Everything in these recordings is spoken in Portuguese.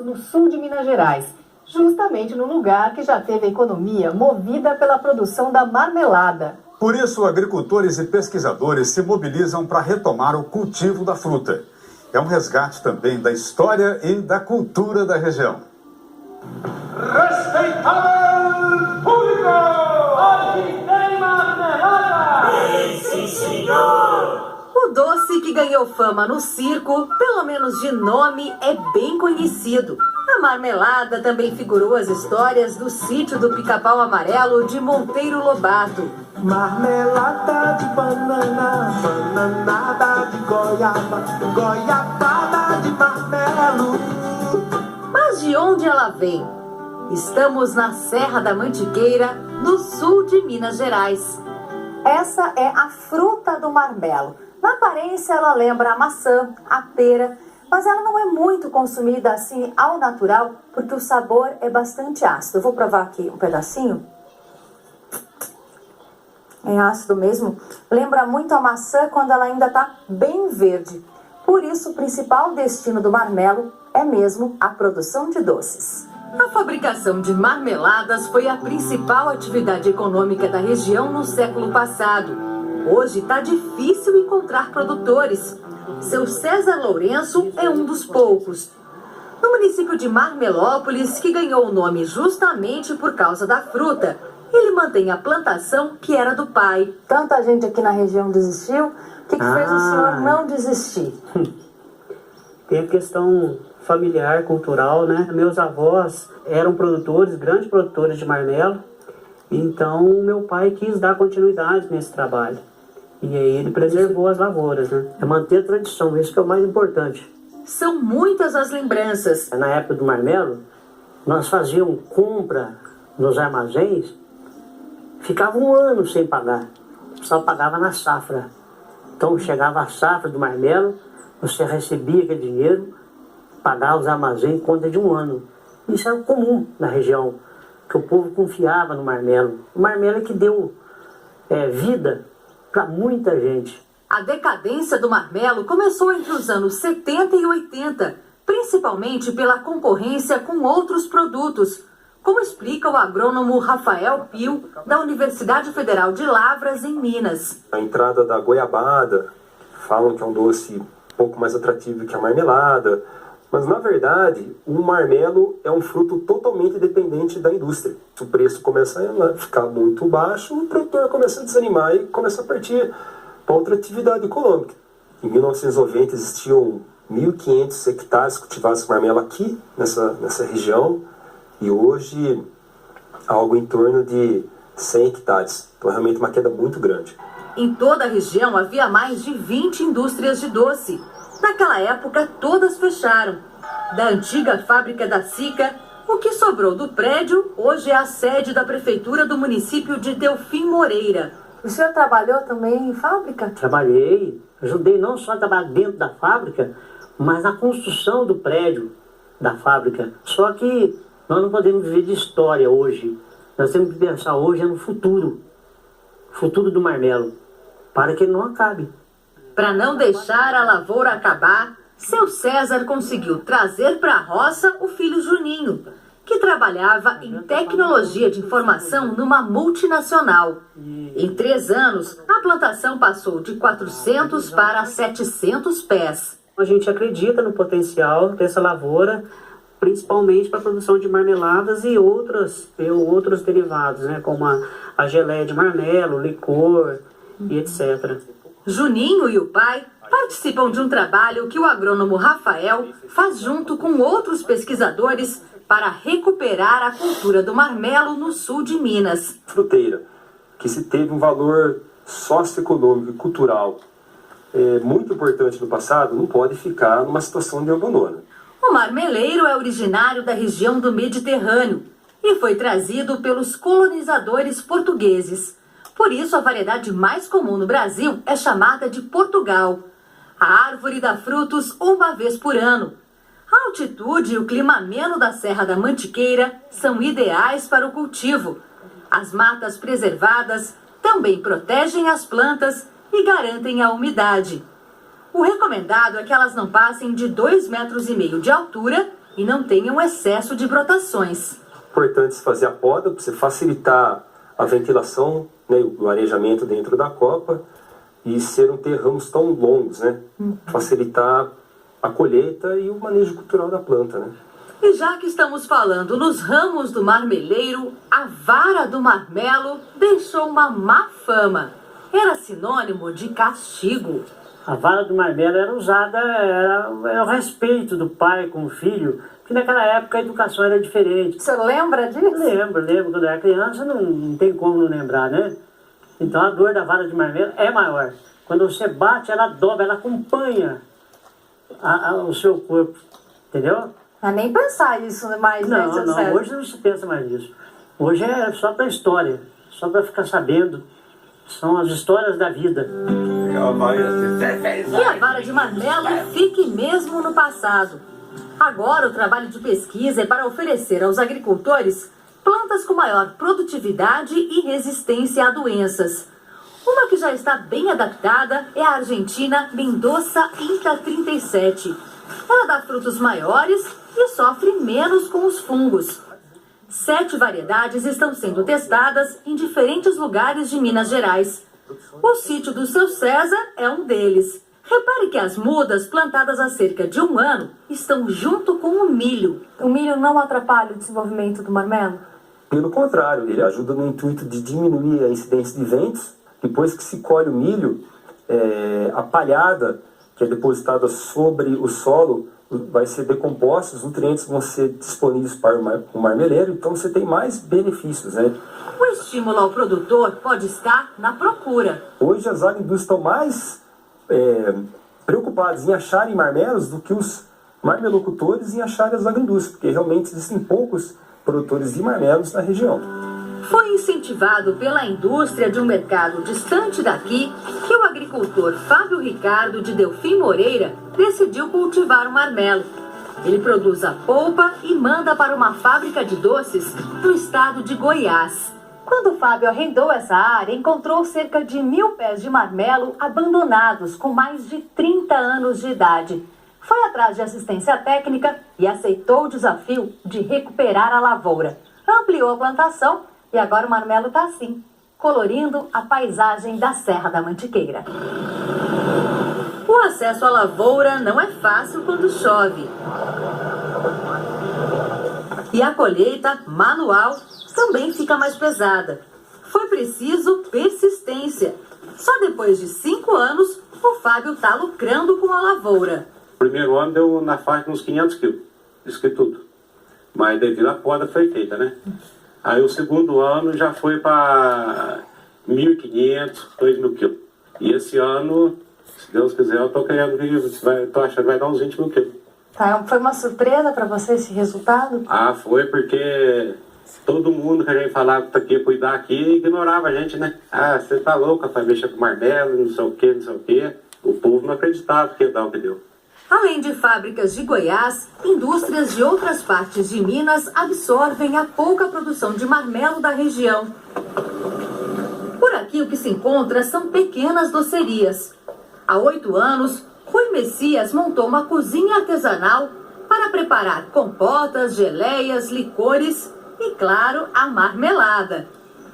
no sul de Minas Gerais, justamente no lugar que já teve a economia movida pela produção da marmelada. Por isso, agricultores e pesquisadores se mobilizam para retomar o cultivo da fruta. É um resgate também da história e da cultura da região. Respeitável público! Aqui tem marmelada! Sim, senhor! O doce que ganhou fama no circo, pelo menos de nome, é bem conhecido. Na marmelada também figurou as histórias do sítio do Pica-Pau Amarelo de Monteiro Lobato. Marmelada de banana, bananada de goiaba, goiabada de marmelo. Mas de onde ela vem? Estamos na Serra da Mantiqueira, no sul de Minas Gerais. Essa é a fruta do marmelo. Na aparência ela lembra a maçã, a pera, mas ela não é muito consumida assim ao natural, porque o sabor é bastante ácido. Eu vou provar aqui um pedacinho. É ácido mesmo. Lembra muito a maçã quando ela ainda está bem verde. Por isso, o principal destino do marmelo é mesmo a produção de doces. A fabricação de marmeladas foi a principal atividade econômica da região no século passado. Hoje está difícil encontrar produtores. Seu César Lourenço é um dos poucos. No município de Marmelópolis, que ganhou o nome justamente por causa da fruta, ele mantém a plantação que era do pai. Tanta gente aqui na região desistiu. O que fez o senhor não desistir? Tem a questão familiar, cultural, né? Meus avós eram produtores, grandes produtores de marmelo. Então, meu pai quis dar continuidade nesse trabalho. E aí ele preservou as lavouras, né? É manter a tradição, isso que é o mais importante. São muitas as lembranças. Na época do marmelo, nós fazíamos compra nos armazéns, ficava um ano sem pagar. Só pagava na safra. Então chegava a safra do marmelo, você recebia aquele dinheiro, pagava os armazéns em conta de um ano. Isso era comum na região, que o povo confiava no marmelo. O marmelo é que deu vida para muita gente. A decadência do marmelo começou entre os anos 70 e 80, principalmente pela concorrência com outros produtos, como explica o agrônomo Rafael Pio, da Universidade Federal de Lavras, em Minas. A entrada da goiabada, falam que é um doce um pouco mais atrativo que a marmelada, mas na verdade o marmelo é um fruto totalmente dependente da indústria. Se o preço começa a ficar muito baixo, o produtor começa a desanimar e começa a partir para outra atividade econômica. Em 1990 existiam 1.500 hectares cultivados de marmelo aqui nessa região, e hoje algo em torno de 100 hectares. Então é realmente uma queda muito grande. Em toda a região havia mais de 20 indústrias de doce. Naquela época, todas fecharam. Da antiga fábrica da Sica, o que sobrou do prédio hoje é a sede da prefeitura do município de Delfim Moreira. O senhor trabalhou também em fábrica? Trabalhei, ajudei não só a trabalhar dentro da fábrica, mas na construção do prédio da fábrica. Só que nós não podemos viver de história hoje. Nós temos que pensar hoje no futuro do marmelo, para que ele não acabe. Para não deixar a lavoura acabar, seu César conseguiu trazer para a roça o filho Juninho, que trabalhava em tecnologia de informação numa multinacional. Em 3 anos, a plantação passou de 400 para 700 pés. A gente acredita no potencial dessa lavoura, principalmente para a produção de marmeladas e outros derivados, né, como a geleia de marmelo, licor e etc. Juninho e o pai participam de um trabalho que o agrônomo Rafael faz junto com outros pesquisadores para recuperar a cultura do marmelo no sul de Minas. Fruteira, que se teve um valor socioeconômico e cultural muito importante no passado, não pode ficar numa situação de abandono. O marmeleiro é originário da região do Mediterrâneo e foi trazido pelos colonizadores portugueses. Por isso, a variedade mais comum no Brasil é chamada de Portugal. A árvore dá frutos uma vez por ano. A altitude e o clima ameno da Serra da Mantiqueira são ideais para o cultivo. As matas preservadas também protegem as plantas e garantem a umidade. O recomendado é que elas não passem de 2,5 metros de altura e não tenham excesso de brotações. Importante fazer a poda para você facilitar a ventilação, né, o arejamento dentro da copa e você não ter ramos tão longos, né? Facilitar a colheita e o manejo cultural da planta, né? E já que estamos falando nos ramos do marmeleiro, a vara do marmelo deixou uma má fama. Era sinônimo de castigo. A vara do marmelo era usada, era o respeito do pai com o filho, porque naquela época a educação era diferente. Você lembra disso? Lembro. Quando eu era criança, não tem como não lembrar, né? Então a dor da vara de marmelo é maior. Quando você bate, ela dobra, ela acompanha o seu corpo, entendeu? Mas nem pensar isso mais, né, seu César? Hoje não se pensa mais nisso. Hoje é só pra história, só pra ficar sabendo. São as histórias da vida. E a vara de marmelo fique mesmo no passado. Agora o trabalho de pesquisa é para oferecer aos agricultores plantas com maior produtividade e resistência a doenças. Uma que já está bem adaptada é a argentina Mendoza Inta 37. Ela dá frutos maiores e sofre menos com os fungos. 7 variedades estão sendo testadas em diferentes lugares de Minas Gerais. O sítio do seu César é um deles. Repare que as mudas plantadas há cerca de 1 ano estão junto com o milho. O milho não atrapalha o desenvolvimento do marmelo? Pelo contrário, ele ajuda no intuito de diminuir a incidência de ventos. Depois que se colhe o milho, a palhada que é depositada sobre o solo vai ser decomposta, os nutrientes vão ser disponíveis para o marmeleiro, então você tem mais benefícios, né? O estímulo ao produtor pode estar na procura. Hoje as agroindústrias estão mais preocupadas em acharem marmelos do que os marmelocultores em acharem as agroindústrias, porque realmente existem poucos produtores de marmelos na região. Foi incentivado pela indústria de um mercado distante daqui que o agricultor Fábio Ricardo de Delfim Moreira decidiu cultivar o marmelo. Ele produz a polpa e manda para uma fábrica de doces no estado de Goiás. Quando o Fábio arrendou essa área, encontrou cerca de 1.000 pés de marmelo abandonados com mais de 30 anos de idade. Foi atrás de assistência técnica e aceitou o desafio de recuperar a lavoura. Ampliou a plantação e agora o marmelo está assim, colorindo a paisagem da Serra da Mantiqueira. O acesso à lavoura não é fácil quando chove. E a colheita manual também fica mais pesada. Foi preciso persistência. Só depois de 5 anos, o Fábio está lucrando com a lavoura. O primeiro ano deu na faixa de uns 500 quilos, isso que tudo. Mas devido à poda foi feita, né? Aí o segundo ano já foi para 1.500, 2.000 quilos. E esse ano, se Deus quiser, eu tô querendo vir, tô achando que vai dar uns 20.000 quilos. Tá, foi uma surpresa para você esse resultado? Ah, foi porque todo mundo que a gente falava que ia cuidar aqui ignorava a gente, né? Ah, você tá louca, vai mexer com marmelo, não sei o quê, não sei o quê. O povo não acreditava que ia dar o que deu. Além de fábricas de Goiás, indústrias de outras partes de Minas absorvem a pouca produção de marmelo da região. Por aqui o que se encontra são pequenas docerias. Há 8 anos, Rui Messias montou uma cozinha artesanal para preparar compotas, geleias, licores e, claro, a marmelada.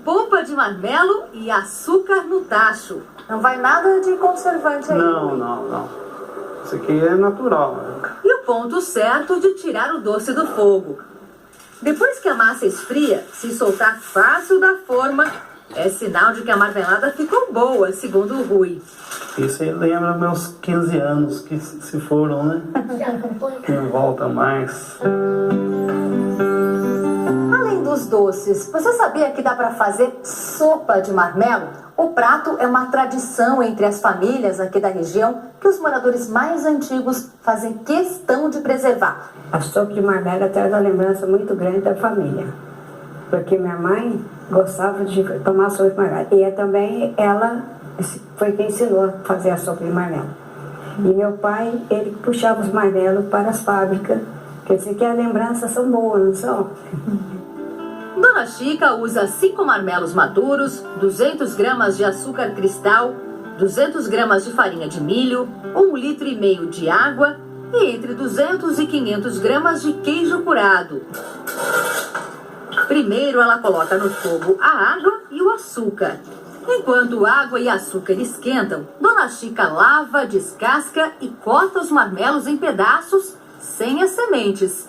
Polpa de marmelo e açúcar no tacho. Não vai nada de conservante aí? Não. Isso aqui é natural. E o ponto certo de tirar o doce do fogo. Depois que a massa esfria, se soltar fácil da forma, é sinal de que a marmelada ficou boa, segundo o Rui. Isso aí lembra meus 15 anos que se foram, né? Não volta mais. Além dos doces, você sabia que dá para fazer sopa de marmelo? O prato é uma tradição entre as famílias aqui da região que os moradores mais antigos fazem questão de preservar. A sopa de marmelo traz uma lembrança muito grande da família, porque minha mãe gostava de tomar sopa de marmelo. E também ela foi quem ensinou a fazer a sopa de marmelo. E meu pai, ele puxava os marmelos para as fábricas, quer dizer que as lembranças são boas, não são? Dona Chica usa 5 marmelos maduros, 200 gramas de açúcar cristal, 200 gramas de farinha de milho, 1,5 litro de água e entre 200 e 500 gramas de queijo curado. Primeiro ela coloca no fogo a água e o açúcar. Enquanto água e açúcar esquentam, Dona Chica lava, descasca e corta os marmelos em pedaços sem as sementes.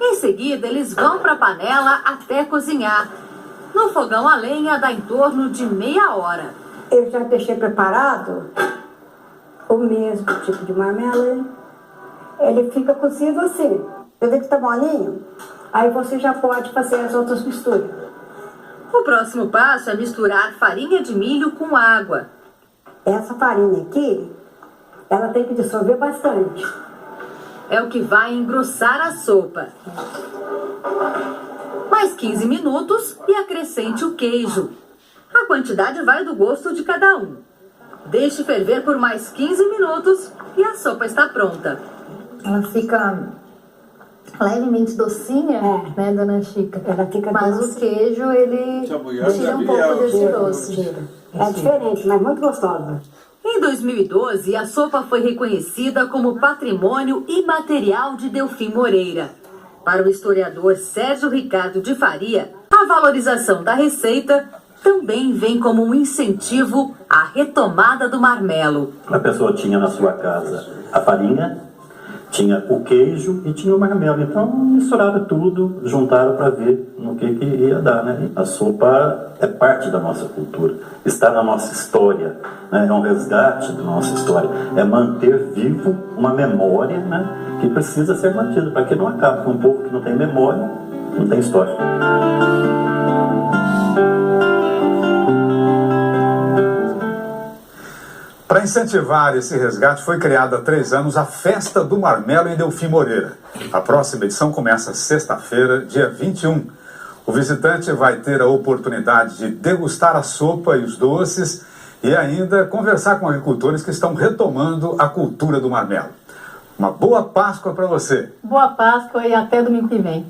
Em seguida, eles vão para a panela até cozinhar. No fogão a lenha dá em torno de meia hora. Eu já deixei preparado o mesmo tipo de marmelo. Ele fica cozido assim. Eu vejo que tá molinho, aí você já pode fazer as outras misturas. O próximo passo é misturar farinha de milho com água. Essa farinha aqui, ela tem que dissolver bastante. É o que vai engrossar a sopa. Mais 15 minutos e acrescente o queijo. A quantidade vai do gosto de cada um. Deixe ferver por mais 15 minutos e a sopa está pronta. Ela fica levemente docinha, né, Dona Chica? Ela fica mas doce. O queijo, ele tira um pouco desse doce. É diferente, mas muito gostosa. Em 2012, a sopa foi reconhecida como Patrimônio Imaterial de Delfim Moreira. Para o historiador Sérgio Ricardo de Faria, a valorização da receita também vem como um incentivo à retomada do marmelo. A pessoa tinha na sua casa a farinha, tinha o queijo e tinha o marmelo. Então misturaram tudo, juntaram para ver no que ia dar, né? A sopa é parte da nossa cultura, está na nossa história, né? É um resgate da nossa história, é manter vivo uma memória, né? Que precisa ser mantida, para que não acabe. Com um povo que não tem memória, não tem história. Para incentivar esse resgate, foi criada há 3 anos a Festa do Marmelo em Delfim Moreira. A próxima edição começa sexta-feira, dia 21. O visitante vai ter a oportunidade de degustar a sopa e os doces e ainda conversar com agricultores que estão retomando a cultura do marmelo. Uma boa Páscoa para você. Boa Páscoa e até domingo que vem.